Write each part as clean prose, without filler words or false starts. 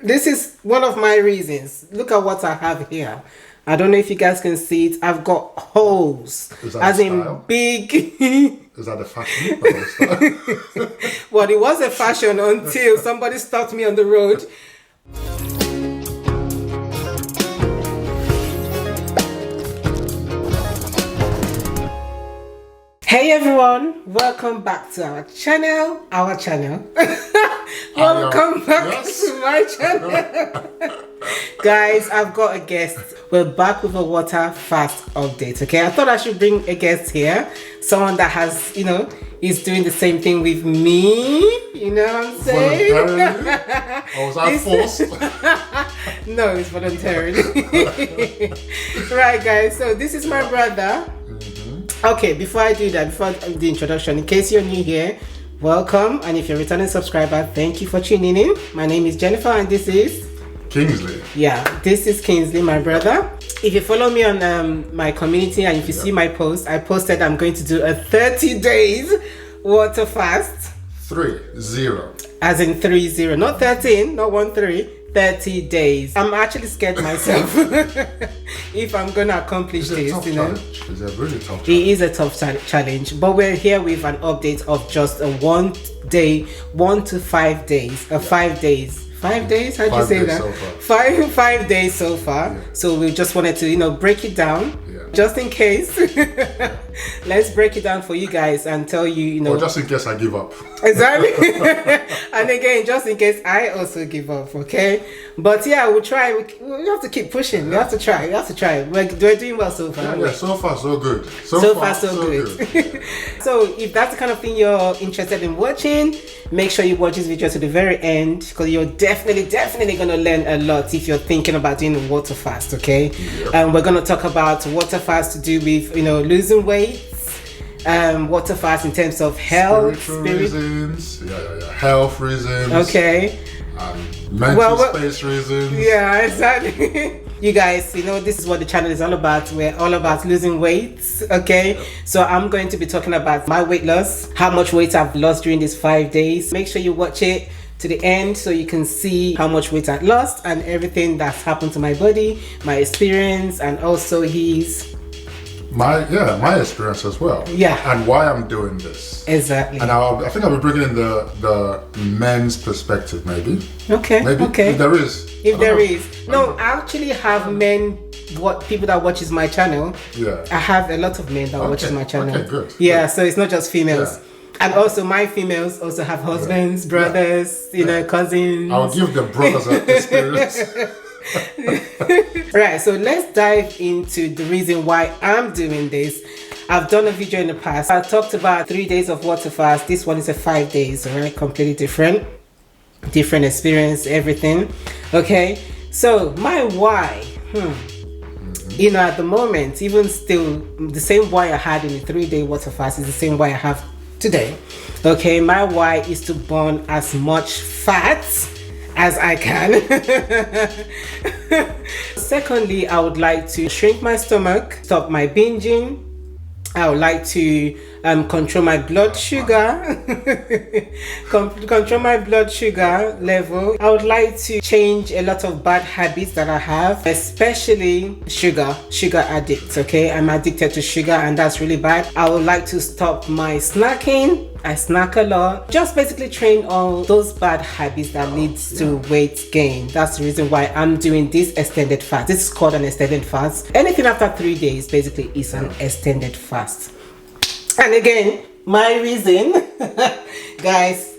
This is one of my reasons. Look at what I have here. I don't know if you guys can see it. I've got holes, as in big. Is that the fashion? Well, it was a fashion until somebody stopped me on the road. Hey everyone, welcome back to our channel. Welcome back to my channel. Guys, I've got a guest. We're back with a water fast update. Okay, I thought I should bring a guest here, someone that has, is doing the same thing with me. You know what I'm saying? Or was I forced? No, it's voluntarily. Right, guys, so this is my brother. Okay, before I do that, before the introduction, in case you're new here, welcome. And if you're a returning subscriber, thank you for tuning in. My name is Jennifer and this is Kingsley. Yeah, this is Kingsley, my brother. If you follow me on my community and if you see my post, I posted I'm going to do a 30 days water fast. 30. As in 30, not 13, not 13. 30 days. I'm actually scared myself if I'm gonna accomplish this. It's a really tough challenge. It is a tough challenge, but we're here with an update of just a 1 day, 1 to 5 days, 5 days. 5 days? How'd you say that? So far. 5 days so far. Yeah. So we just wanted to, break it down. Just in case. Let's break it down for you guys and tell you, Or just in case I give up. Exactly. And again, just in case I also give up, okay? But yeah, we'll try. We have to keep pushing. We have to try. We're doing well so far. Yeah, so far so good. So far so good. So if that's the kind of thing you're interested in watching, make sure you watch this video to the very end because you're definitely going to learn a lot if you're thinking about doing a water fast, okay? Yep. And we're going to talk about water fast to do with, losing weight, water fast in terms of health, reasons, health reasons, okay, mental space reasons. Yeah, exactly. You guys, this is what the channel is all about. We're all about losing weight, okay? Yep. So I'm going to be talking about my weight loss, how much weight I've lost during these 5 days. Make sure you watch it to the end so you can see how much weight I've lost and everything that's happened to my body, my experience, and also my experience as well. Yeah. And why I'm doing this. Exactly. And I think I'll be bringing in the men's perspective, maybe. Okay. Maybe. Okay. If there is. No, I actually have people that watches my channel. Yeah. I have a lot of men that watches my channel. Okay, good. Yeah, so it's not just females. Yeah. And also my females also have husbands, brothers, cousins. I'll give the brothers an experience. Right, so let's dive into the reason why I'm doing this. I've done a video in the past. I talked about 3 days of water fast. This one is a 5 days, all right? Completely different experience, everything. Okay, so my why. At the moment, even still, the same why I had in the 3 day water fast is the same why I have today. Okay, my why is to burn as much fat as I can. Secondly, I would like to shrink my stomach, stop my binging. I would like to control my blood sugar, control my blood sugar level. I would like to change a lot of bad habits that I have, especially sugar addict, okay? I'm addicted to sugar and that's really bad. I would like to stop my snacking. I snack a lot. Just basically train all those bad habits that leads to weight gain. That's the reason why I'm doing this extended fast. This is called an extended fast. Anything after 3 days basically is an extended fast. And again, my reason, guys,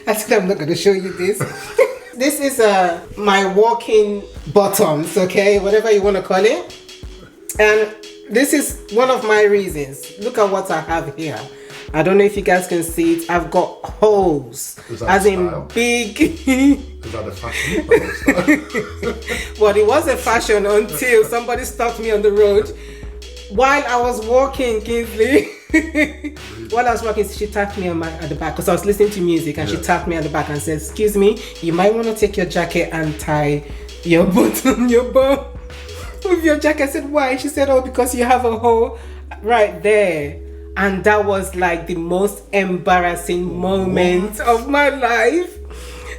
I think I'm not going to show you this. This is my walking bottoms, okay? Whatever you want to call it. And this is one of my reasons. Look at what I have here. I don't know if you guys can see it. I've got holes, as in big. Is that the fashion? Well, it was a fashion until somebody stopped me on the road while I was walking, Kingsley. While I was walking, she tapped me at the back because I was listening to music, and she tapped me at the back and said, "Excuse me, you might want to take your jacket and tie your button, your bow with your jacket." I said, "Why?" She said, "Oh, because you have a hole right there." And that was like the most embarrassing moment of my life.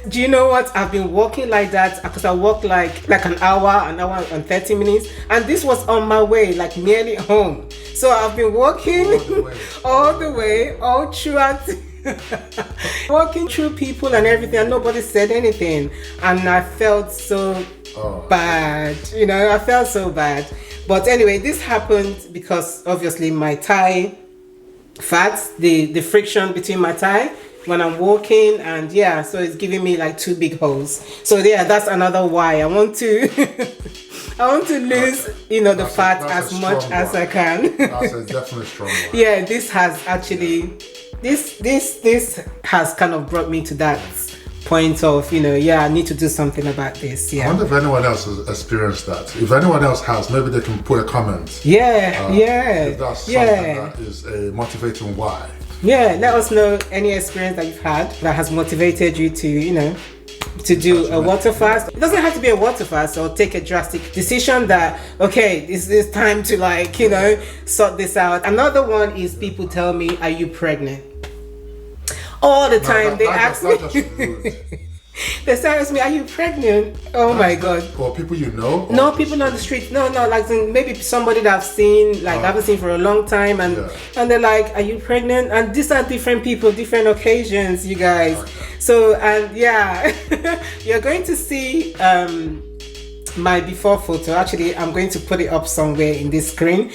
Do you know what? I've been walking like that because I walked like an hour and 30 minutes, and this was on my way, like nearly home. So I've been walking all the way, all throughout. Walking through people and everything, and nobody said anything, and I felt so bad. You know, I felt so bad. But anyway, this happened because obviously my thigh fat, the friction between my thigh when I'm walking, and yeah, so it's giving me like 2 big holes. So yeah, that's another why I want to I want to lose, you know, the fat as much as I can. That's a definitely strong one. Yeah, this has actually this has kind of brought me to that point of, you know, yeah, I need to do something about this. Yeah. I wonder if anyone else has experienced that. If anyone else has, maybe they can put a comment. Yeah, if that's something that is a motivating why. Yeah, let us know any experience that you've had that has motivated you to, you know, to do a water fast. It doesn't have to be a water fast or take a drastic decision that, okay, this is time to, like, you know, sort this out. Another one is people tell me, are you pregnant? All the time they ask me. They start asking me, are you pregnant? Oh my God. Or people you know? No, people on the street. No, like maybe somebody that I've seen, like I haven't seen for a long time, and they're like, are you pregnant? And these are different people, different occasions, you guys. So, and yeah, you're going to see my before photo. Actually, I'm going to put it up somewhere in this screen.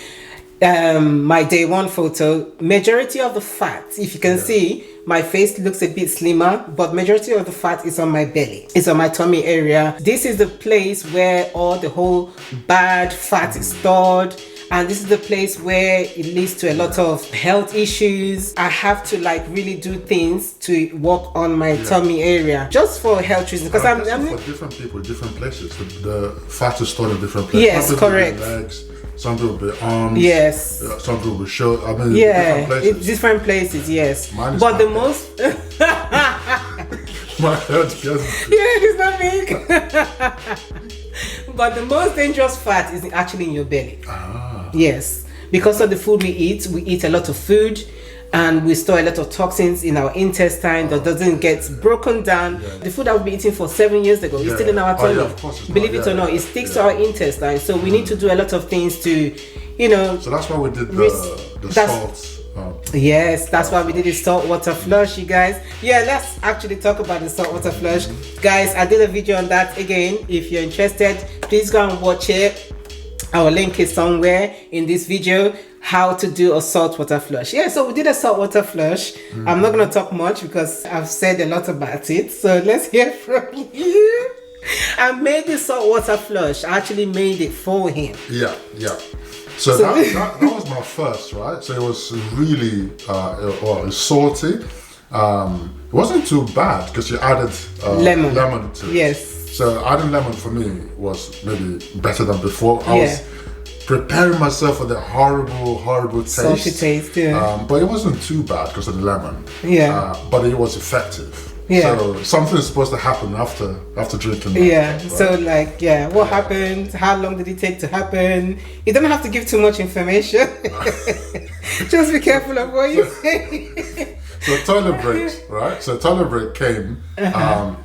My day one photo. Majority of the fat, if you can see, my face looks a bit slimmer, but majority of the fat is on my belly. It's on my tummy area. This is the place where all the whole bad fat is stored. And this is the place where it leads to a lot of health issues. I have to like really do things to work on my tummy area just for health reasons. Because I'm for different people, different places. The fat is stored in different places. Yes, correct. Legs, some people with arms. Yes. Some people with shoulders. I mean, yeah, different places. Yes. But the most. My head gets. Yeah, it's not big. But the most dangerous fat is actually in your belly. Yes, because of the food we eat a lot of food, and we store a lot of toxins in our intestine that doesn't get broken down. The food that we've been eating for 7 years ago is still in our tummy. Of course Believe it or not, it sticks to our intestine. So we need to do a lot of things to, you know. So that's why we did the salt. Yes, that's why we did the saltwater flush, you guys. Yeah, let's actually talk about the saltwater flush. Guys, I did a video on that. Again, if you're interested, please go and watch it. Our link is somewhere in this video, how to do a saltwater flush. Yeah, so we did a saltwater flush. I'm not going to talk much because I've said a lot about it. So let's hear from you. I made the saltwater flush. I actually made it for him. Yeah. So that was my first, right? So it was really, it was salty. It wasn't too bad because you added lemon to it. Yes. So adding lemon for me was maybe better than before. I was preparing myself for the horrible taste. Salty taste, yeah. But it wasn't too bad because of the lemon. Yeah. But it was effective. Yeah. So something is supposed to happen after drinking that. Yeah. Right? So like, what happened? How long did it take to happen? You don't have to give too much information. Just be careful of what you say. So toilet breaks, right? So toilet break came,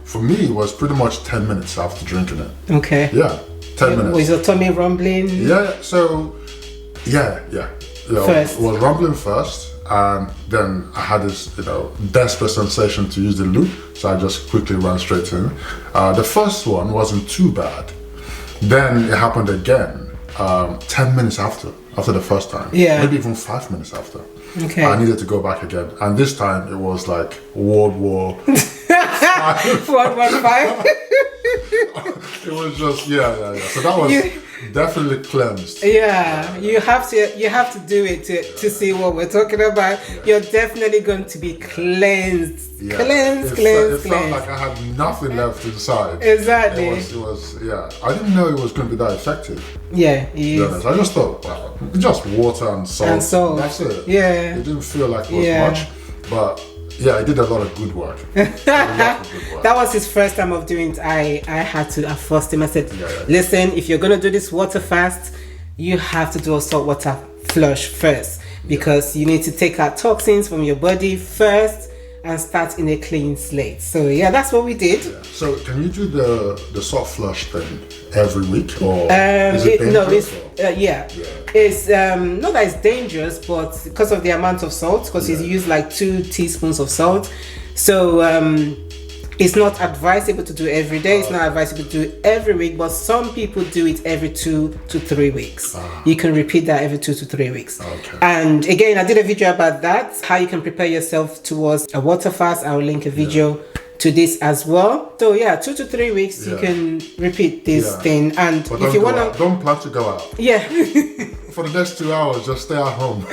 for me, was pretty much 10 minutes after drinking it. Okay. Yeah, 10 minutes. Was your tummy rumbling? Yeah, so, yeah. First. It was rumbling first, and then I had this, desperate sensation to use the loo, so I just quickly ran straight in. The first one wasn't too bad. Then it happened again, 10 minutes after the first time. Yeah. Maybe even 5 minutes after. Okay. I needed to go back again, and this time it was like World War V. World War V. It was just So that was definitely cleansed. Yeah, you have to do it to see what we're talking about. You're definitely going to be cleansed. Yeah. Cleansed. It felt like I had nothing left inside. Exactly. It was. I didn't know it was going to be that effective. Yeah, it is. I just thought, just water and salt. That's it. Yeah. It didn't feel like it was much, but it did a lot of good work. That was his first time of doing it. I had to force him. I said, listen, if you're gonna do this water fast, you have to do a saltwater flush first, because you need to take out toxins from your body first, and start in a clean slate. So yeah, that's what we did. Yeah. So can you do the soft flush thing every week, or is it dangerous? It's not that it's dangerous, but because of the amount of salt, because he's used like 2 teaspoons of salt, so it's not advisable to do every day. It's not advisable to do every week, but some people do it every 2 to 3 weeks. You can repeat that every 2 to 3 weeks. Okay. And again, I did a video about that, how you can prepare yourself towards a water fast. I'll link a video to this as well. So yeah, 2 to 3 weeks you can repeat this thing. And but if you want to, don't plan to go out. Yeah. For the next 2 hours, just stay at home.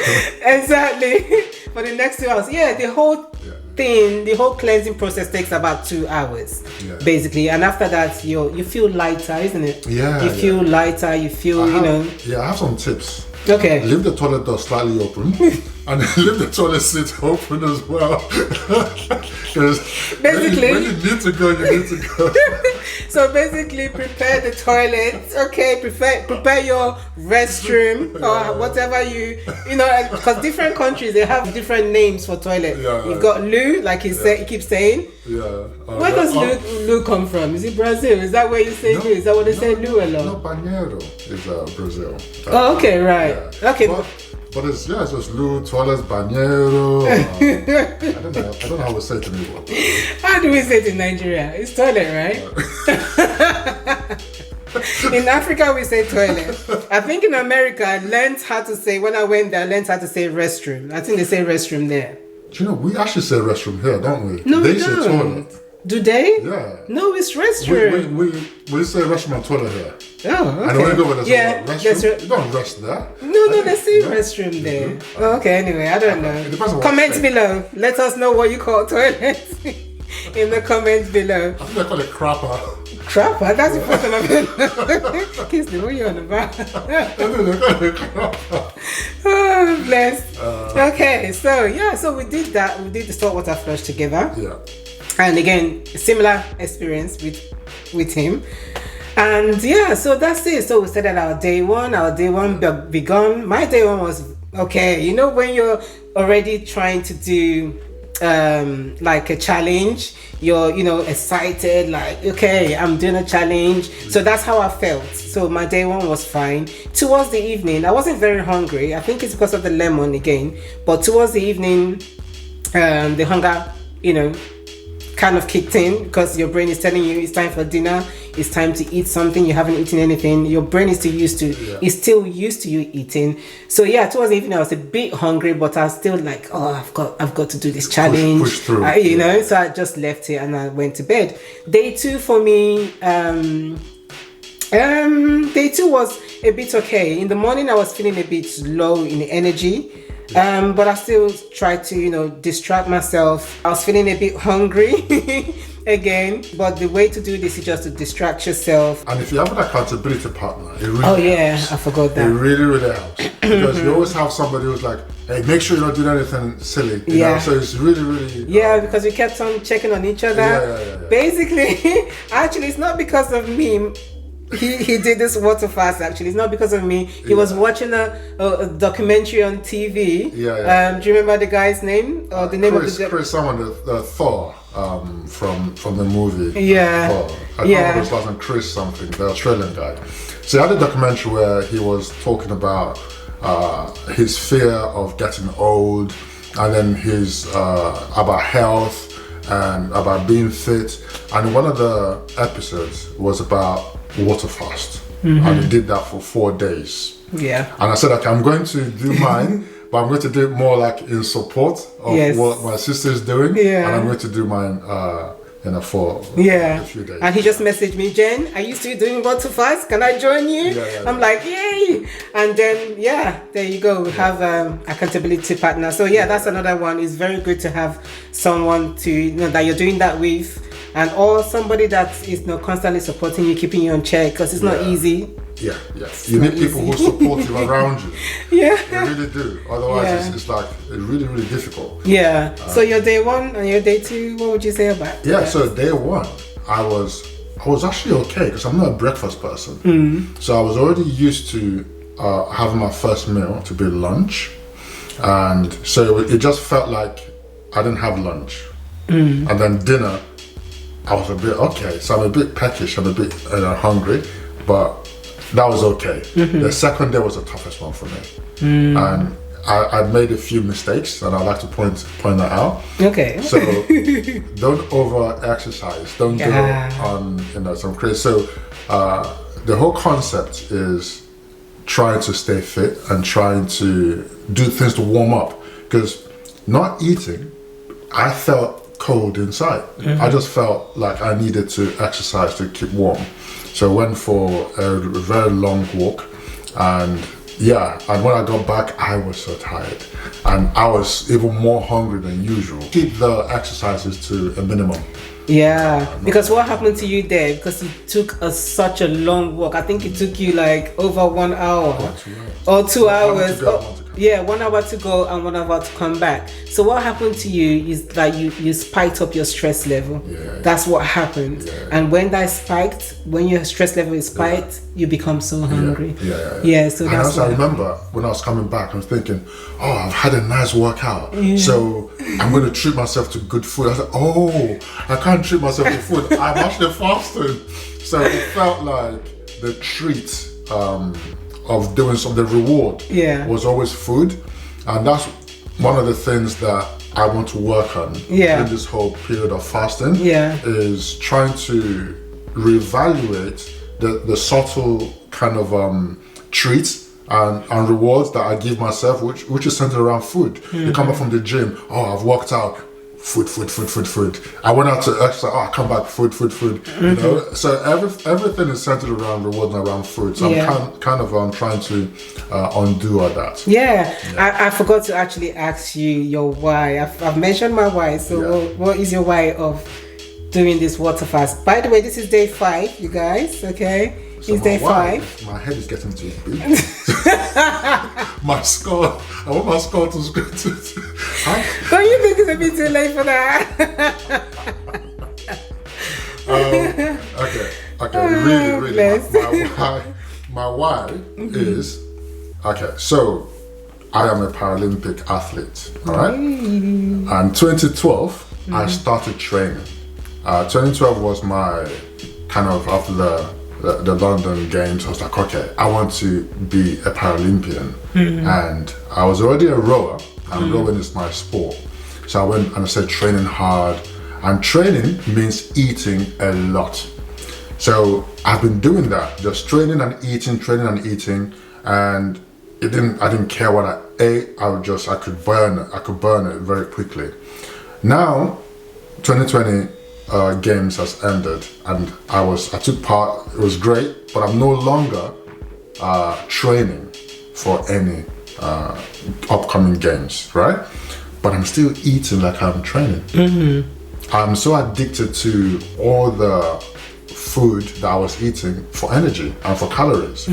Exactly. For the next 2 hours. Yeah, the whole thing, the whole cleansing process takes about 2 hours, basically. And after that, you feel lighter, isn't it? Yeah. You feel lighter. You feel, Yeah, I have some tips. Okay. Leave the toilet door slightly open, and leave the toilet seat open as well. Because basically, when you need to go, you need to go. So basically, prepare the toilet. Okay, prepare your restroom or whatever you know, because different countries they have different names for toilet. You've got loo, like he keeps saying. Yeah. Where does loo come from? Is it Brazil? Is that where you say loo? Is that what they say loo a lot? No, banheiro is Brazil. Oh, okay, right. Yeah. Okay. But it's just loo, toilets, banheiro. I don't know how we say it in English. How do we say it in Nigeria? It's toilet, right? In Africa, we say toilet. I think in America, I learned how to say, when I went there, I learned how to say restroom. I think they say restroom there. Do you know, we actually say restroom here, don't we? No, they we say don't. toilet. Do they? Yeah. No, it's restroom. We say restroom and toilet here. Oh, okay. And when you go with restroom, you don't rest there. No, they say restroom there. Oh, okay, anyway, I don't know. It depends on Comment below. Let us know what you call toilet in the comments below. I think they call it crapper. Crapper? That's the first time I've heard. Kisley, what are you on about? Oh, bless. Okay, so we did that. We did the saltwater flush together. Yeah. And again, similar experience with him. And yeah, so that's it. So we started our day one. Our day one begun. My day one was okay. You know, when you're already trying to do like a challenge, you're excited, like, okay, I'm doing a challenge. So that's how I felt. So my day one was fine. Towards the evening, I wasn't very hungry. I think it's because of the lemon again, but towards the evening, the hunger kind of kicked in, because your brain is telling you it's time for dinner, it's time to eat something. You haven't eaten anything. Your brain is still used to you eating. So yeah, towards the evening I was a bit hungry, but I was still like, oh, I've got to do this challenge. Push through. So I just left it and I went to bed. Day two for me, day two was a bit okay. In the morning I was feeling a bit low in energy. But I still tried to, distract myself. I was feeling a bit hungry again, but the way to do this is just to distract yourself. And if you have an accountability partner, it really helps. I forgot that. It really, really helps. Because you always have somebody who's like, hey, make sure you're not doing anything silly. You know? So it's really, really... because we kept on checking on each other. Yeah. Basically, actually, it's not because of me. He did this water fast. Actually, it's not because of me. He was watching a documentary on TV. Do you remember the guy's name or the name of the Chris? Someone, the Thor from the movie. Thor. I can't remember his last name. Chris something, the Australian guy. So he had a documentary where he was talking about his fear of getting old, and then his about health and about being fit. And one of the episodes was about water fast, and he did that for 4 days. And I said, okay, I'm going to do mine, but I'm going to do it more like in support of what my sister's doing, and I'm going to do mine for a few days. And he just messaged me, Jen, are you still doing water fast? Can I join you? I'm like, yay! And then there you go. We have accountability partner. So that's another one. It's very good to have someone to that you're doing that with. And or somebody that is constantly supporting you, keeping you on check, because it's not easy. You need people who support you around you. They really do. Otherwise, it's like really, really difficult. So your day one and your day two, what would you say about that? So day one, I was actually okay, because I'm not a breakfast person. So I was already used to having my first meal to be lunch, and so it just felt like I didn't have lunch. And then dinner, I was a bit okay. So I'm a bit peckish, I'm a bit hungry, but that was okay. The second day was the toughest one for me. And I made a few mistakes, and I'd like to point that out. Okay. So don't over exercise. Don't go on some crazy. So the whole concept is trying to stay fit and trying to do things to warm up. Because not eating, I felt cold inside. I just felt like I needed to exercise to keep warm. So I went for a very long walk, and when I got back, I was so tired, and I was even more hungry than usual. Keep the exercises to a minimum. Yeah, because what happened to you there? Because you took such a long walk. I think it took you like over 1 hour or 2 hours. 1 hour to go and 1 hour to come back. So what happened to you is that you spiked up your stress level. That's what happened. And when that spiked, when your stress level is spiked, you become so hungry. So that's I remember when I was coming back, I was thinking, oh, I've had a nice workout, so I'm going to treat myself to good food. I was like, oh, I can't treat myself to food. I'm actually fasting. So it felt like the treat of doing something, the reward was always food. And that's one of the things that I want to work on in this whole period of fasting, is trying to reevaluate the subtle kind of treats and rewards that I give myself, which is centered around food. You come back from the gym, oh, I've worked out, food. I went out to exercise, oh, I come back, food. You know, so everything is centered around rewards and around food. So I'm kind of trying to undo all that. I forgot to actually ask you your why. I've mentioned my why. So what is your why of doing this water fast? By the way, this is day 5, you guys. Okay. So it's day 5. My head is getting too big. My skull. I want my skull to. Don't you think it's a bit too late for that? Okay. Really. My why is okay. So I am a Paralympic athlete. All right. And 2012, I started training. 2012 was my kind of after the London Games. I was like, okay, I want to be a Paralympian. And I was already a rower, and rowing is my sport. So I went and I started training hard, and training means eating a lot. So I've been doing that, just training and eating, and I didn't care what I ate. I could burn it very quickly. Now 2020 games has ended, and I took part. It was great, but I'm no longer training for any upcoming games, right? But I'm still eating like I'm training. I'm so addicted to all the food that I was eating for energy and for calories.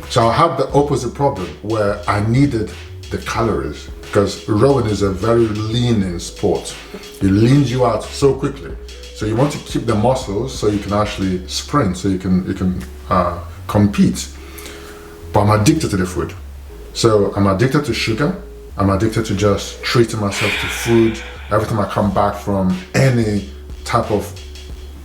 So I have the opposite problem where I needed the calories, because rowing is a very leaning sport. It leans you out so quickly. So you want to keep the muscles so you can actually sprint, so you can compete. But I'm addicted to the food. So I'm addicted to sugar. I'm addicted to just treating myself to food. Every time I come back from any type of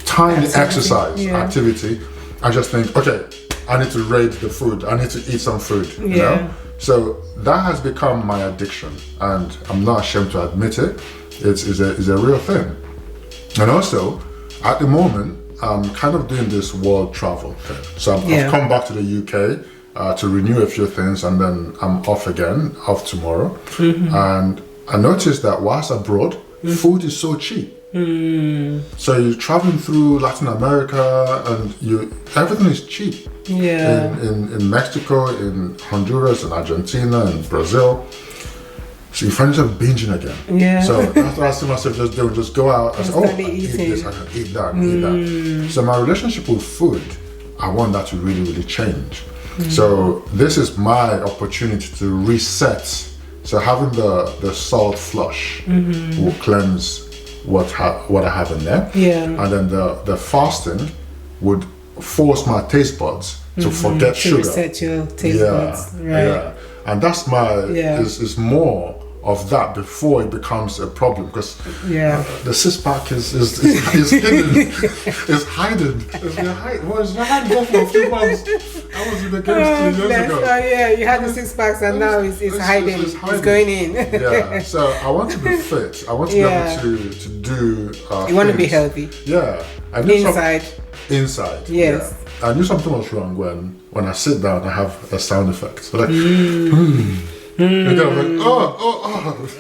tiny activity, I just think, okay, I need to raid the food. I need to eat some food, you know? So that has become my addiction, and I'm not ashamed to admit it. It's a real thing. And also, at the moment, I'm kind of doing this world travel thing. So I've come back to the UK to renew a few things, and then I'm off tomorrow. And I noticed that whilst abroad, food is so cheap. So you're traveling through Latin America, and everything is cheap. In Mexico, in Honduras, in Argentina, in Brazil. So you find yourself binging again. So that's what I see myself just doing. Just go out and say, oh, I can eat this, I can eat that, eat that. So my relationship with food, I want that to really, really change. So this is my opportunity to reset. So having the salt flush will cleanse what I have in there. And then the fasting would force my taste buds to forget sugar. Reset your taste buds. Right. And that's is more of that before it becomes a problem, because Yeah. the six-pack is hidden. It's hiding. It's been hiding for a few months. I was in the games 2 years ago. Oh yeah, you had the 6 packs and now it's hiding. It's going in. Yeah, so I want to be fit. I want to be able to do. You want to be things. healthy. Yeah, I knew Inside. Inside. Yes. Yeah. I knew something was wrong when I sit down. I have a sound effect. So like, and then I'm like, oh.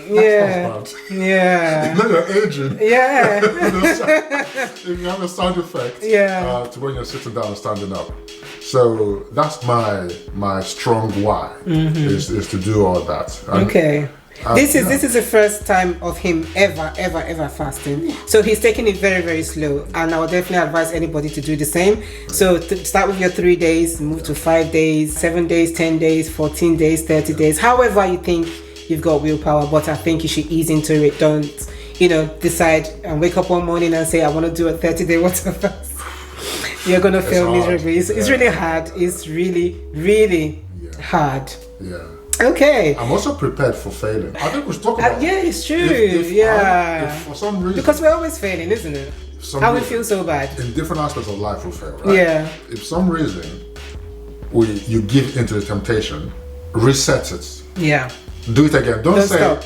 Yeah. That's not bad. Yeah. You know you're aging. Yeah. If you have a sound effect. To when you're sitting down and standing up. So that's my strong why is to do all that. And, Okay. This is the first time of him ever fasting. So he's taking it very, very slow, and I would definitely advise anybody to do the same. So start with your 3 days, move to 5 days, 7 days, 10 days, 14 days, 30 days, however you think you've got willpower. But I think you should ease into it. Don't, decide and wake up one morning and say, I want to do a 30-day water fast. You're gonna fail miserably. It's really hard. It's really, really hard. Yeah. Okay. I'm also prepared for failing. I think we should talk about yeah, it's true. if for some reason, because we're always failing, isn't it? I would feel so bad. In different aspects of life we fail, right? Yeah. If some reason you give into the temptation, reset it. Yeah. Do it again. Don't stop.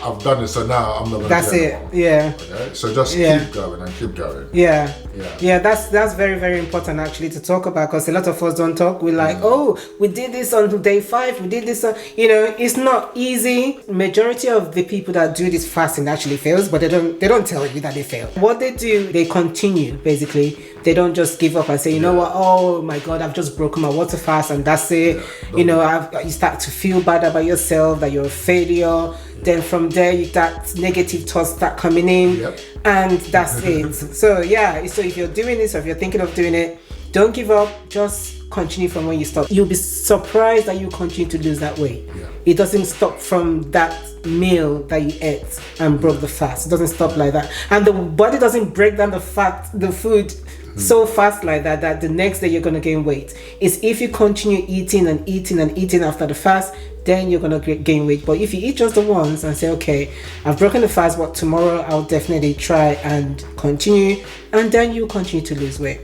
I've done it, so now I'm not gonna That's do it. anymore. Yeah. Okay? So just keep going and keep going. Yeah. Yeah. Yeah, that's very, very important actually to talk about, because a lot of us don't talk. We're like, oh, we did this on day 5, we did this on, it's not easy. Majority of the people that do this fasting actually fails, but they don't tell you that they fail. What they do, they continue basically. They don't just give up and say, you know what, oh my God, I've just broken my water fast and that's it. You start to feel bad about yourself, that you're a failure. Then from there, that negative thoughts start coming in, and that's it. So if you're doing this, or if you're thinking of doing it, don't give up. Just continue from when you stop. You'll be surprised that you continue to lose that weight. Yeah. It doesn't stop from that meal that you ate and broke the fast. It doesn't stop like that, and the body doesn't break down the food so fast like that the next day you're going to gain weight. It's if you continue eating and eating and eating after the fast, then you're going to gain weight. But if you eat just the once and say, okay, I've broken the fast, but tomorrow I'll definitely try and continue, and then you continue to lose weight.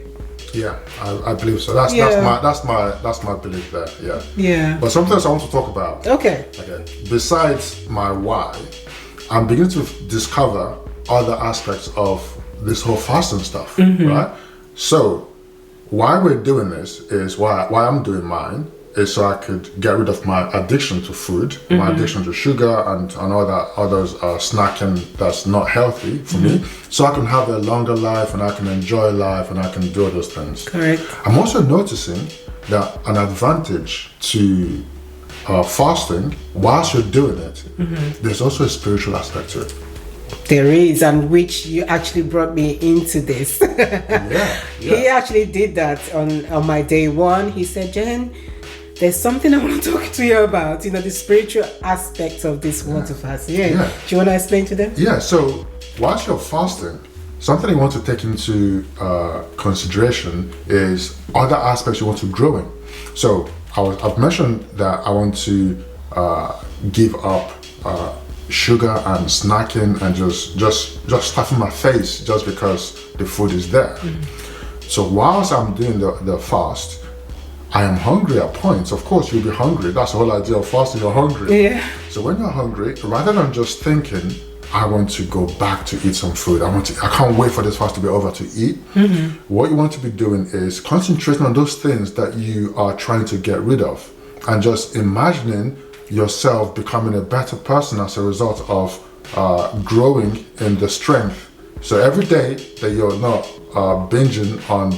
Yeah, I believe so. That's my belief there. Yeah. Yeah. But something else I want to talk about. Okay. Besides my why, I'm beginning to discover other aspects of this whole fasting stuff, right? So, why we're doing this is why I'm doing mine is so I could get rid of my addiction to food, my addiction to sugar and all that others snacking that's not healthy for me, so I can have a longer life and I can enjoy life and I can do all those things. Correct. I'm also noticing that an advantage to fasting, whilst you're doing it, there's also a spiritual aspect to it. There is, and which you actually brought me into this. He actually did that on my day 1. He said, Jen, there's something I want to talk to you about, the spiritual aspects of this water fast. Do you want to explain to them? Yeah, so whilst you're fasting, something you want to take into consideration is other aspects you want to grow in. So I've mentioned that I want to give up sugar and snacking and just stuffing my face just because the food is there. So whilst I'm doing the fast, I am hungry at points. Of course, you'll be hungry. That's the whole idea of fasting. You're hungry. Yeah. So when you're hungry, rather than just thinking, I want to go back to eat some food, I can't wait for this fast to be over to eat. What you want to be doing is concentrating on those things that you are trying to get rid of, and just imagining yourself becoming a better person as a result of growing in the strength. So every day that you're not binging on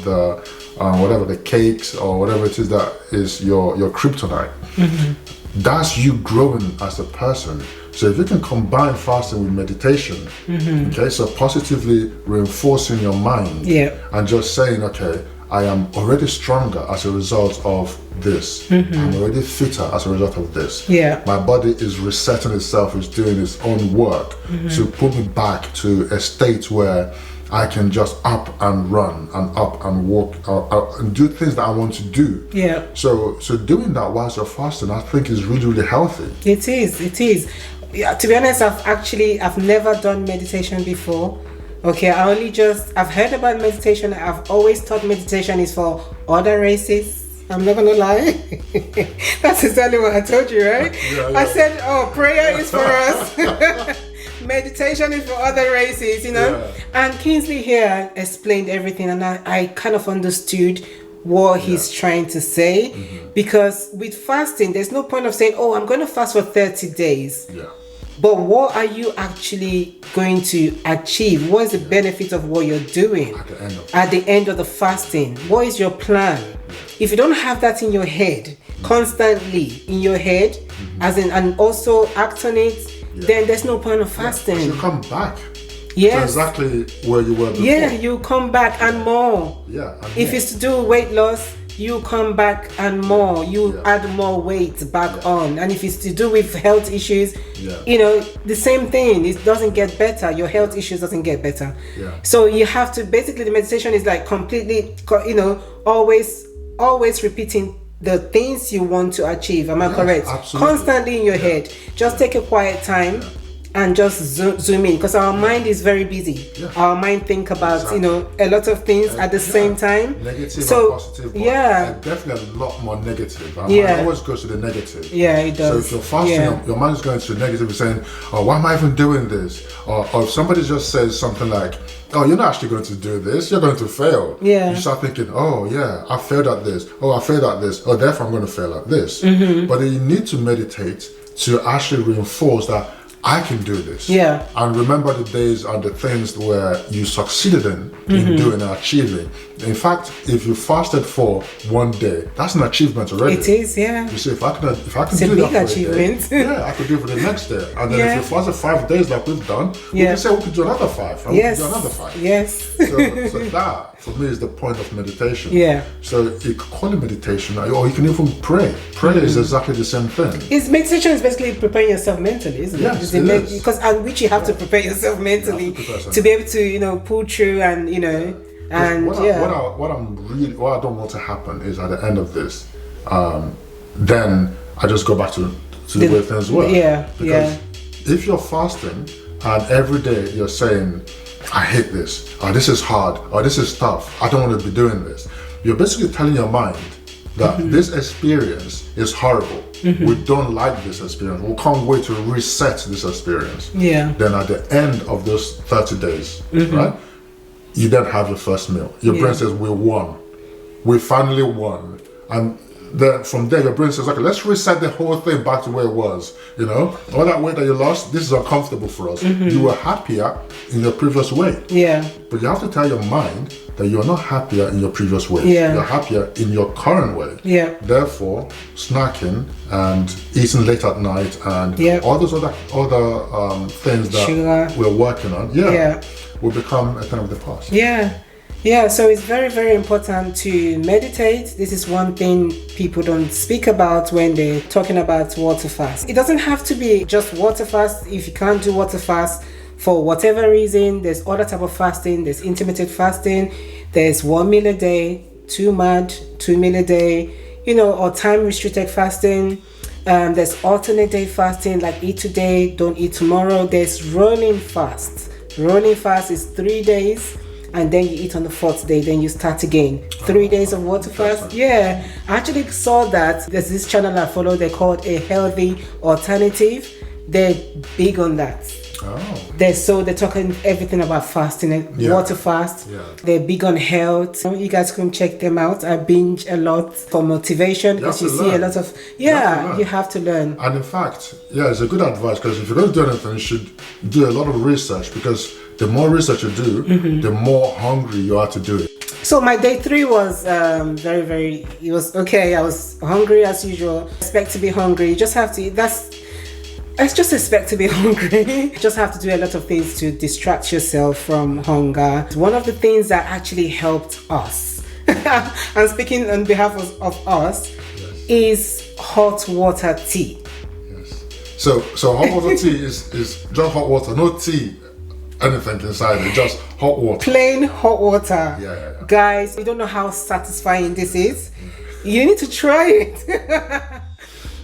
whatever the cakes or whatever it is that is your kryptonite, that's you growing as a person. So if you can combine fasting with meditation, okay, so positively reinforcing your mind, and just saying, okay, I am already stronger as a result of this. I'm already fitter as a result of this. My body is resetting itself, it's doing its own work to put me back to a state where I can just up and run and up and walk and do things that I want to do. So doing that whilst you're fasting, I think is really, really healthy. It is. Yeah, to be honest, I've never done meditation before. Okay, I've heard about meditation. I've always thought meditation is for other races. I'm not gonna lie. That's exactly what I told you, right? Yeah. I said, oh, prayer is for us. Meditation is for other races, you know. Yeah. And Kingsley here explained everything, and I kind of understood what he's trying to say. Because with fasting, there's no point of saying, oh, I'm going to fast for 30 days. Yeah. But what are you actually going to achieve? What is the benefit of what you're doing At the end of the fasting? What is your plan? If you don't have that in your head, constantly in your head, as in, and also act on it, then there's no point of fasting. You come back. Yes. To exactly where you were before. Yeah, you come back and more. Yeah. And if it's to do weight loss, you come back and more. You add more weight back on. And if it's to do with health issues, you know, the same thing. It doesn't get better. Your health issues doesn't get better. Yeah. So you have to, basically the meditation is like completely, you know, always repeating the things you want to achieve. Am I correct? Absolutely. Constantly in your head. Just take a quiet time. And just zoom in, because our mind is very busy. Our mind think about you know, a lot of things at the same time. Negative and positive. But definitely a lot more negative. Our mind always goes to the negative. Yeah, it does. So if you're fasting, your mind is going to the negative and saying, oh, why am I even doing this? Or if somebody just says something like, oh, you're not actually going to do this, you're going to fail. You start thinking, oh yeah, I failed at this. Oh, I failed at this. Oh, therefore I'm going to fail at this. But then you need to meditate to actually reinforce that I can do this. And remember the days and the things where you succeeded in doing and achieving. In fact, if you fasted for one day, that's an achievement already. It is, You see, if I can it's do a that big for achievement. a day, I could do it for the next day. And then if you fasted 5 days like we've done, we can say we could do another 5. And we could do another 5. So that, for me, is the point of meditation. So you could call it meditation, or you can even pray. Prayer is exactly the same thing. Meditation is basically preparing yourself mentally, isn't it? Yes, it is. Because which you have to prepare yourself mentally to be able to, you know, pull through and, you know, and what I don't want to happen is at the end of this, then I just go back to the way things work. Because if you're fasting and every day you're saying, I hate this, or this is hard, or this is tough, I don't want to be doing this, you're basically telling your mind that this experience is horrible. We don't like this experience. We can't wait to reset this experience. Then at the end of those 30 days, right, you then have your first meal. Your brain says, we won. We finally won. And then from there, your brain says, okay, let's reset the whole thing back to where it was. You know, all that weight that you lost, this is uncomfortable for us. You were happier in your previous weight. But you have to tell your mind that you're not happier in your previous weight. You're happier in your current weight. Therefore, snacking and eating late at night and all those other things that sugar we're working on, will become a thing of the past. So it's very, very important to meditate. This is one thing people don't speak about when they're talking about water fast. It doesn't have to be just water fast. If you can't do water fast for whatever reason, there's other type of fasting. There's intermittent fasting. There's 1 meal a day, 2 OMAD, 2 meal a day, you know, or time restricted fasting. There's alternate day fasting, like eat today, don't eat tomorrow. There's rolling fast. Rolling fast is 3 days, and then you eat on the 4th day, then you start again. 3 days of water fast. I actually saw that there's this channel I follow, they're called A Healthy Alternative. They're big on that. They're talking everything about fasting, water fast. They're big on health. You guys can check them out. I binge a lot for motivation because you see a lot of you have to learn. And in fact, it's a good advice, because if you're going to do anything, you should do a lot of research, because the more research you do, the more hungry you are to do it. So my day 3 was it was okay. I was hungry as usual. Expect to be hungry. You just have to, I just expect to be hungry. You just have to do a lot of things to distract yourself from hunger. One of the things that actually helped us, I'm speaking on behalf of us, is hot water tea. So hot water tea is just hot water, no tea, anything inside it, just hot water. Plain hot water. Guys, you don't know how satisfying this is. You need to try it.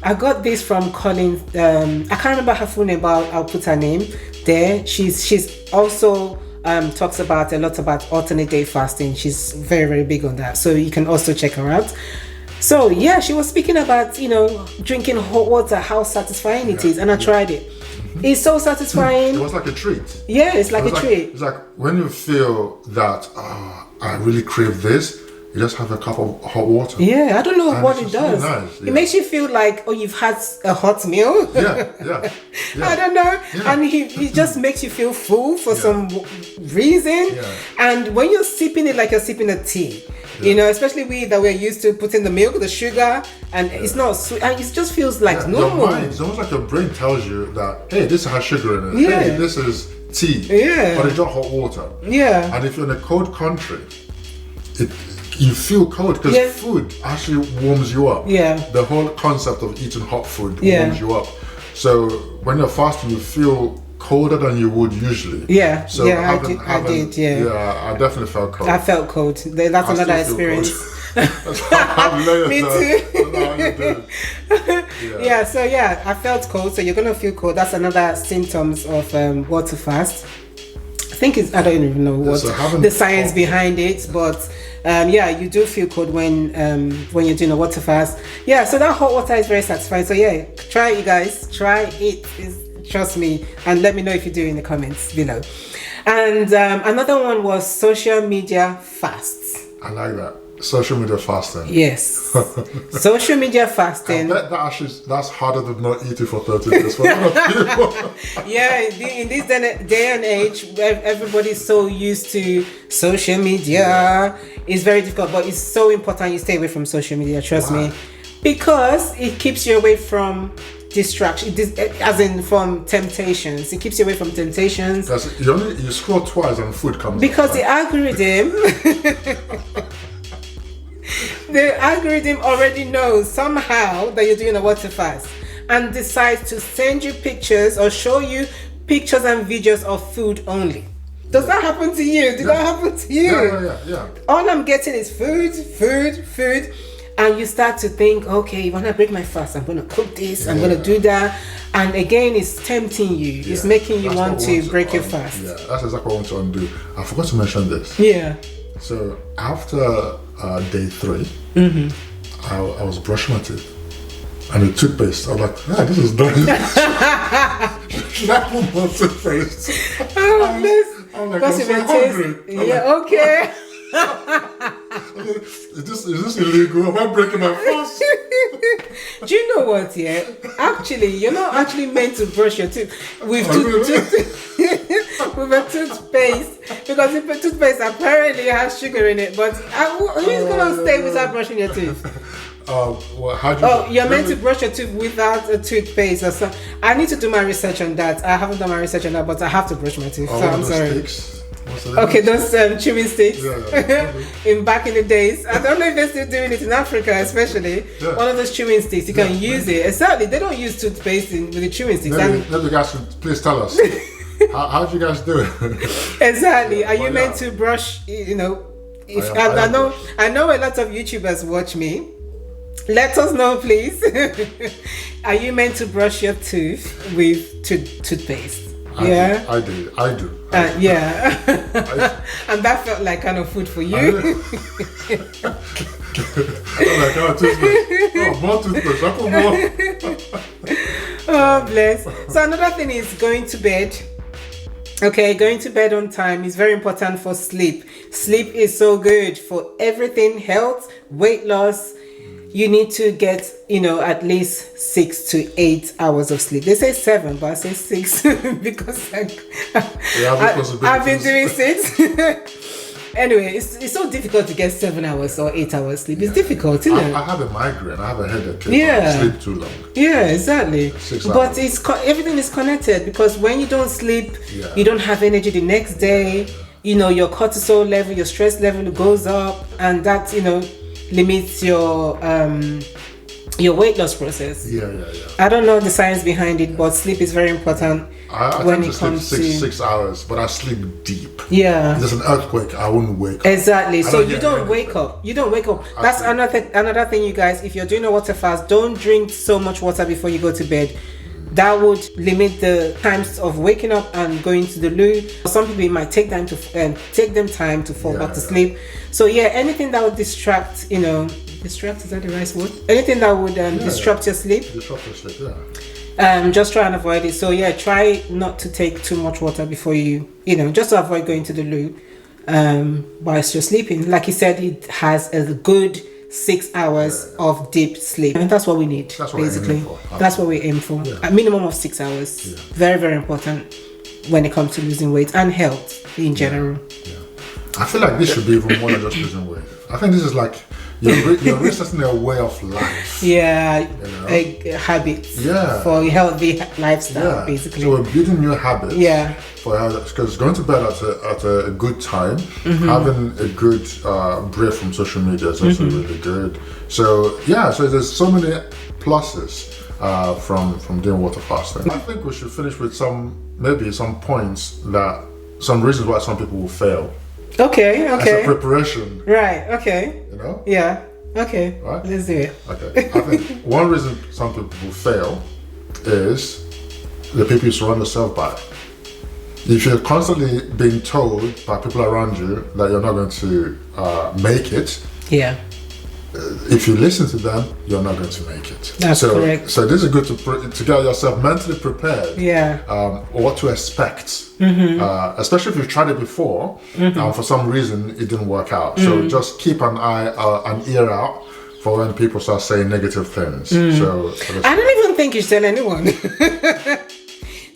I got this from Colin. I can't remember her full name, but I'll put her name there. She's also talks about a lot about alternate day fasting. She's very, very big on that. So you can also check her out. So yeah, she was speaking about, drinking hot water, how satisfying it is, and I tried it. It's so satisfying. It was like a treat. Yeah, it's like a treat. It's like when you feel that I really crave this, you just have a cup of hot water. Yeah, I don't know what it does. Really nice. It makes you feel like, you've had a hot meal. Yeah. I don't know. Yeah. And it just makes you feel full for some reason. Yeah. And when you're sipping it like you're sipping a tea, especially we that we're used to putting the milk, the sugar, and it's not sweet, and it just feels like normal. Your mind, it's almost like your brain tells you that, hey, this has sugar in it. Yeah. Hey, this is tea. Yeah. But it's not hot water. Yeah. And if you're in a cold country, you feel cold because food actually warms you up. Yeah. The whole concept of eating hot food warms you up. So when you're fasting, you feel colder than you would usually. Yeah. So I did. Yeah, I definitely felt cold. I felt cold. That's another experience. Me too. Yeah. So I felt cold. So you're gonna feel cold. That's another symptoms of water fast. I don't even know what the science behind it, but you do feel cold when you're doing a water fast. Yeah, so that hot water is very satisfying. So try it, you guys. Try it. Trust me, and let me know if you do in the comments below. And another one was social media fasts. I like that. Social media fasting. Yes. Social media fasting. I bet that's harder than not eating for 30 days for a lot of people. Yeah, in this day and age, where everybody's so used to social media, it's very difficult, but it's so important you stay away from social media, trust me. Because it keeps you away from distraction, as in from temptations. It keeps you away from temptations. You scroll twice and food comes because up, the algorithm the algorithm already knows somehow that you're doing a water fast and decides to send you pictures or show you pictures and videos of food only. Does that happen to you? Did that happen to you? Yeah. All I'm getting is food. And you start to think, okay, when I break my fast, I'm going to cook this, I'm going to do that. And again, it's tempting you. It's making you want to break your fast. Yeah, that's exactly what I want to undo. I forgot to mention this. Yeah. So after day 3, I was brushing my teeth. And the toothpaste, I was like, this is done. Should I put more toothpaste? I'm like, I'm so hungry. Yeah, okay. Is this illegal? Am I breaking my fast? Do you know what? Actually, you're not actually meant to brush your teeth with with a toothpaste, because the toothpaste apparently has sugar in it. But who's gonna stay without brushing your teeth? You're meant to brush your teeth without a toothpaste or something. I need to do my research on that. I haven't done my research on that, but I have to brush my teeth. So I'm sorry. Okay, those chewing sticks. In back in the days, I don't know if they're still doing it in Africa, especially. One of those chewing sticks, you can use it. Exactly, they don't use toothpaste with the chewing sticks. Maybe you guys can please tell us. How do you guys do it? Exactly. Are you meant to brush? I know a lot of YouTubers watch me. Let us know, please. Are you meant to brush your tooth with toothpaste? I do. Yeah. And that felt like kind of food for you. More toothpaste. I put more. Oh, bless. So another thing is going to bed. Okay, going to bed on time is very important for sleep. Sleep is so good for everything, health, weight loss. You need to get, at least 6 to 8 hours of sleep. They say 7, but I say 6 because I've been doing 6. Anyway, it's so difficult to get 7 hours or 8 hours sleep. It's difficult, isn't it? I have a migraine. I have a headache. I sleep too long. Yeah, exactly. 6 but hours. Everything is connected, because when you don't sleep, you don't have energy the next day. Your cortisol level, your stress level goes up, and that limits your your weight loss process. Yeah. I don't know the science behind it, but sleep is very important I when tend it to comes sleep to 6 hours, but I sleep deep. yeah. If there's an earthquake, I wouldn't wake up. Exactly. So don't you get don't anything. wake up. You don't wake up. That's another thing, you guys. If you're doing a water fast, don't drink so much water before you go to bed. That would limit the times of waking up and going to the loo. Some people, it might take them time to fall back to sleep. So yeah, anything that would distract, distract, is that the right word? Anything that would disrupt your sleep. Disrupt your sleep, yeah. Just try and avoid it. So yeah, try not to take too much water before just to avoid going to the loo whilst you're sleeping. Like you said, it has a good 6 hours of deep sleep, and that's what we need. That's what basically. we're aiming for. That's what we aim for. A minimum of 6 hours. Yeah. Very, very important when it comes to losing weight and health in general. Yeah. I feel like this should be even more than just losing weight. I think this is like you're researching a way of life. Yeah, a habit. Yeah. For a healthy lifestyle, basically. So we're building new habits. Yeah. For health, because going to bed at a good time, having a good break from social media is also really good. So so there's so many pluses from doing water fasting. I think we should finish with some points some reasons why some people will fail. Okay. As a preparation. Right. Okay. Yeah. Okay. Right? Let's do it. Okay. I think one reason some people will fail is the people you surround yourself by. If you're constantly being told by people around you that you're not going to make it, if you listen to them, you're not going to make it. That's correct. So this is good to get yourself mentally prepared. What to expect, especially if you've tried it before, and for some reason it didn't work out. So just keep an ear out for when people start saying negative things. So I don't even think you should tell anyone.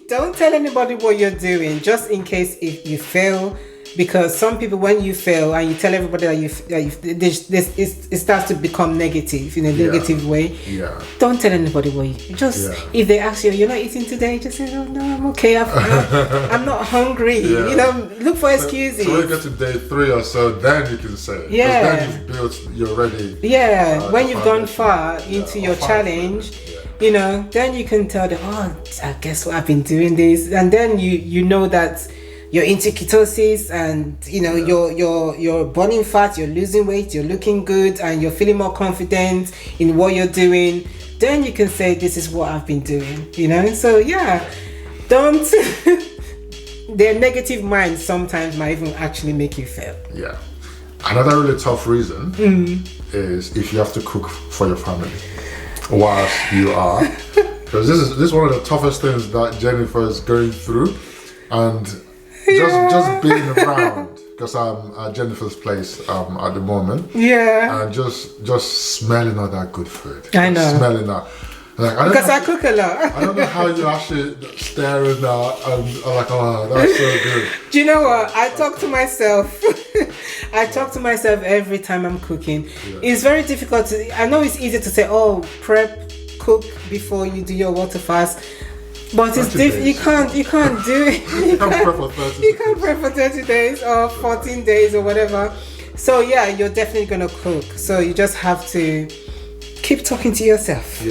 Don't tell anybody what you're doing, just in case if you fail. Because some people, when you fail and you tell everybody that it starts to become negative in a negative way. Don't tell anybody what you just. If they ask you, you're not eating today, just say, oh, no, I'm okay. I'm not hungry. Look for excuses. So when you get to day 3 or so, then you can say. Then you're ready. When you've gone far into your challenge. Then you can tell them, I guess what I've been doing this, and then you know that you're into ketosis, and you're burning fat, you're losing weight, you're looking good, and you're feeling more confident in what you're doing. Then you can say, this is what I've been doing. So don't. Their negative minds sometimes might even actually make you fail. Another really tough reason is if you have to cook for your family whilst you are, because this is one of the toughest things that Jennifer is going through, and just being around, because I'm at Jennifer's place at the moment, and just smelling all that good food. I know, smelling that. Because I cook a lot. I don't know how you actually staring now and I'm like, oh, that's so good. Do you know what? I talk to myself. I talk to myself every time I'm cooking. It's very difficult I know it's easy to say, cook before you do your water fast. But it's difficult. You can't do it. You can't prep for 30 days or 14 days or whatever. So you're definitely gonna cook. So you just have to keep talking to yourself.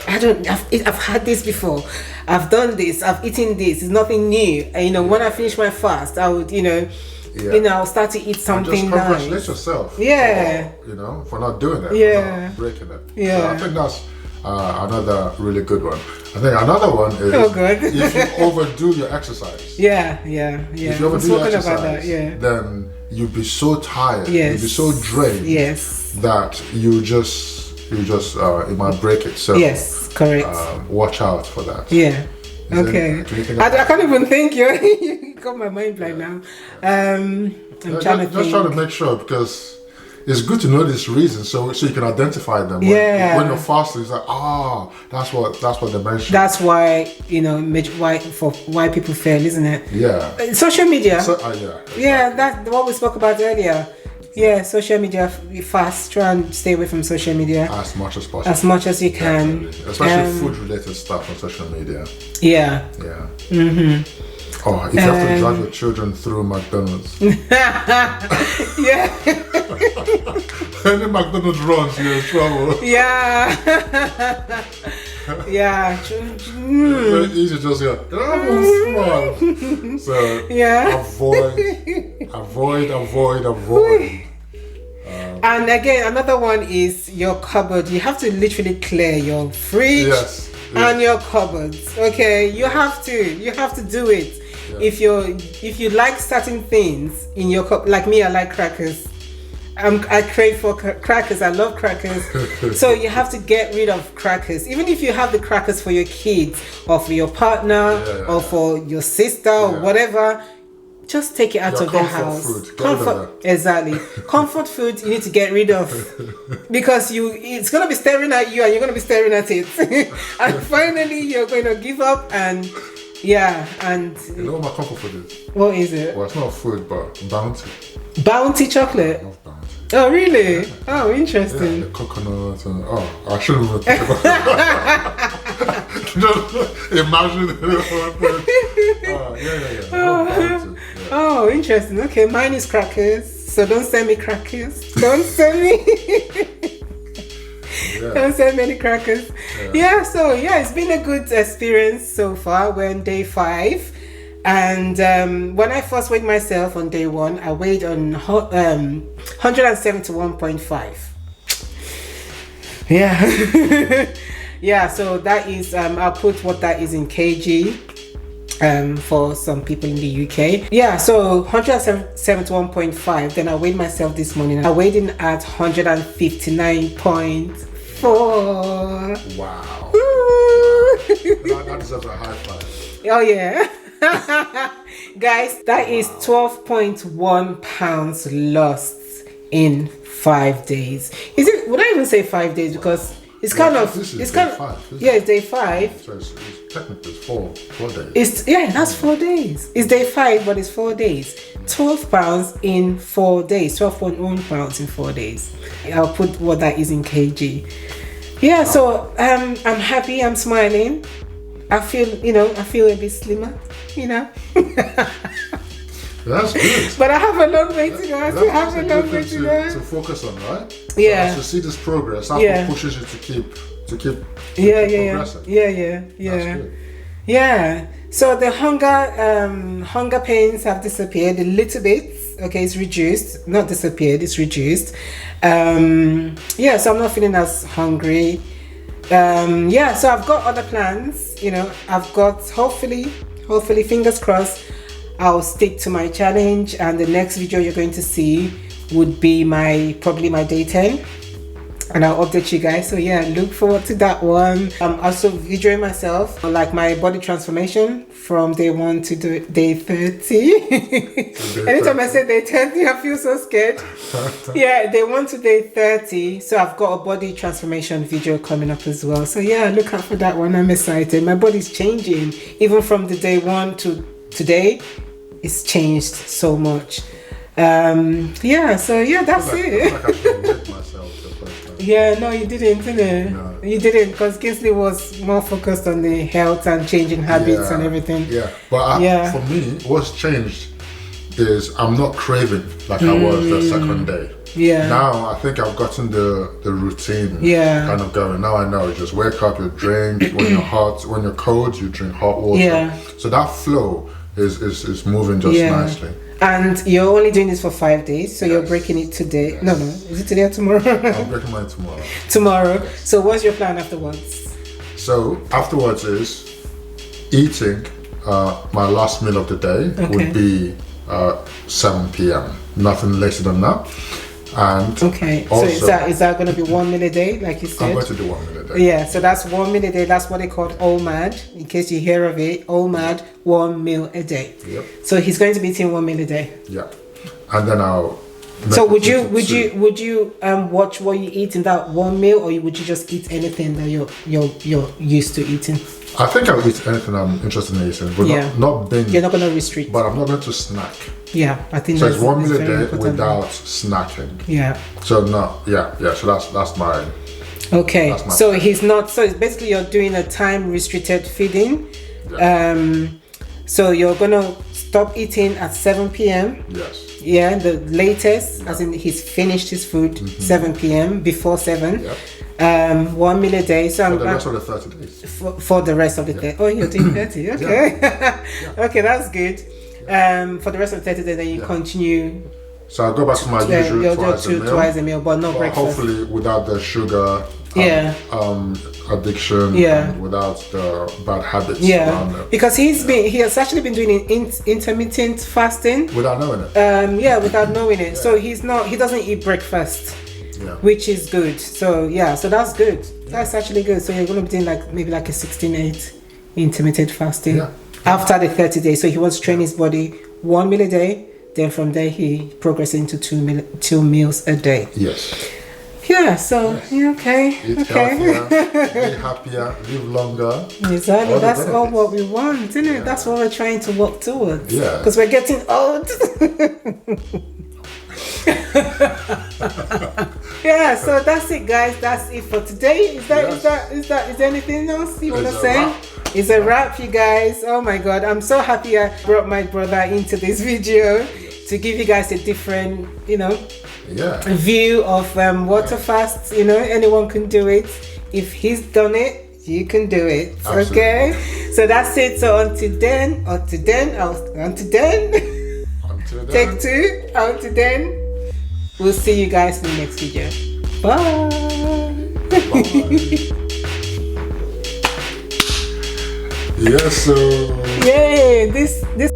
I've had this before. I've done this. I've eaten this. It's nothing new. And, when I finish my fast, I would, I'll start to eat something and just congratulate nice. yourself. For not doing it. For not breaking it. So I think that's another really good one. I think another one is if you overdo your exercise. If you overdo your exercise, then you'll be so tired. You'll be so drained. That you just it might break it. So correct. Watch out for that. I can't even think. You got my mind blank now. I'm trying to make sure, because it's good to know these reasons so you can identify them. When you're fasting, it's like, that's what they mentioned. That's why why people fail, isn't it? Social media. That's what we spoke about earlier. Social media fast. Try and stay away from social media as much as possible. As much as you can. Especially food related stuff on social media. Oh, if you have to drive your children through McDonald's. Yeah. Any McDonald's runs, you're in trouble. Yeah. Yeah. Very easy to just go, small. So Yeah. avoid. And again, another one is your cupboard. You have to literally clear your fridge and your cupboards. Okay, you have to do it. Yeah. If you like certain things in your cup, like me, I like crackers. I crave for crackers. I love crackers. So you have to get rid of crackers. Even if you have the crackers for your kids or for your partner or for your sister or whatever, just take it out of the house. Exactly. Comfort food you need to get rid of, because it's gonna be staring at you and you're gonna be staring at it. And finally you're going to give up and you know what my comfort food is? What is it? Well, it's not food, but Bounty chocolate. I love Bounty. Oh really? Oh, interesting. Yeah, the coconut and I shouldn't even think about just imagine Oh, interesting. Okay, mine is crackers. So don't send me crackers. Don't send me. Don't send me any crackers. So it's been a good experience so far. We're on day 5. And when I first weighed myself on day 1, I weighed on 171.5. Yeah. So that is I'll put what that is in kg for some people in the UK. So 171.5. Then I weighed myself this morning. I weighed in at 159.4. Wow. That deserves a high five. Oh yeah. Guys, that is 12.1 pounds lost in 5 days. Would I even say 5 days? Because it's day 5. It's day 5. So it's technically 4 days. That's 4 days. It's day 5, but it's 4 days. 12 pounds in 4 days. 12.1 pounds in 4 days. I'll put what that is in kg. So I'm happy. I'm smiling. I feel a bit slimmer. That's good. But I have a long way to go. I still have a long way to go. To focus on, right? Yeah. So as you see this progress, that's what pushes you to keep progressing. That's good. Yeah. So the hunger pains have disappeared a little bit. Okay, it's reduced. Not disappeared, it's reduced. So I'm not feeling as hungry. So I've got other plans. I've got hopefully, fingers crossed, I'll stick to my challenge, and the next video you're going to see would be probably my day 10, and I'll update you guys. So look forward to that one. I'm also videoing myself, like my body transformation from day 1 to day 30. Anytime I say day 30, I feel so scared. Day 1 to day 30. So I've got a body transformation video coming up as well. So look out for that one. I'm excited. My body's changing. Even from the day 1 to today, it's changed so much. That's it. I feel like I should rate myself the first time. No, you didn't, No. You didn't, because Kingsley was more focused on the health and changing habits and everything. But for me, what's changed is I'm not craving like I was the second day. Now I think I've gotten the routine kind of going. Now I know, you just wake up, you drink. When you're hot, when you're cold, you drink hot water. So that flow is moving just nicely. And you're only doing this for 5 days, so you're breaking it today. No, is it today or tomorrow? I'm breaking mine tomorrow. Tomorrow. So what's your plan afterwards? So afterwards is eating. My last meal of the day would be 7 p.m. Nothing later than that. And so is that going to be 1 meal a day, like you said? I'm going to do 1 meal a day. So that's 1 meal a day. That's what they call OMAD, in case you hear of it. OMAD, 1 meal a day. Yep. So he's going to be eating 1 meal a day. Yeah. And then I'll. So would you watch what you eat in that 1 meal, or would you just eat anything that you're used to eating? I think I'll eat anything I'm interested in eating, but not binge. You're not going to restrict. But I'm not going to snack. I think so. It's 1 meal a day without snacking. So So that's my. Okay. That's my so he's not. So it's basically you're doing a time restricted feeding. So you're gonna stop eating at 7 p.m. Yes. Yeah, the latest, as in he's finished his food 7 p.m. before 7. Yep. 1 meal a day. So For the rest of the 30 days. for the rest of the day. Oh, you're doing 30. Okay. Okay, that's good. For the rest of the 30 days, then you continue. So I go back to my usual you'll twice do a meal. twice a meal, but no breakfast. Hopefully without the sugar addiction, and without the bad habits around them. Because he has actually been doing intermittent fasting Without knowing it. without knowing it. So he doesn't eat breakfast, which is good. So so that's good. That's actually good. So you're going to be doing maybe like a 16/8 intermittent fasting after the 30 days. So he wants to train his body 1 meal a day. Then from there he progresses into 2 meals a day. Yes. Yeah, so okay. Eat healthier, be happier, live longer. Exactly, that's all what we want, isn't it? That's what we're trying to work towards. Yeah. Because we're getting old. Yeah, so that's it, guys. That's it for today. Is there anything else you want to say? It's a wrap, you guys. Oh my God, I'm so happy I brought my brother into this video to give you guys a different, view of water fast. Anyone can do it. If he's done it, you can do it. Absolutely. Okay, so that's it. So until then, take 2. Until then, we'll see you guys in the next video. Bye. Yes, sir. Yay! This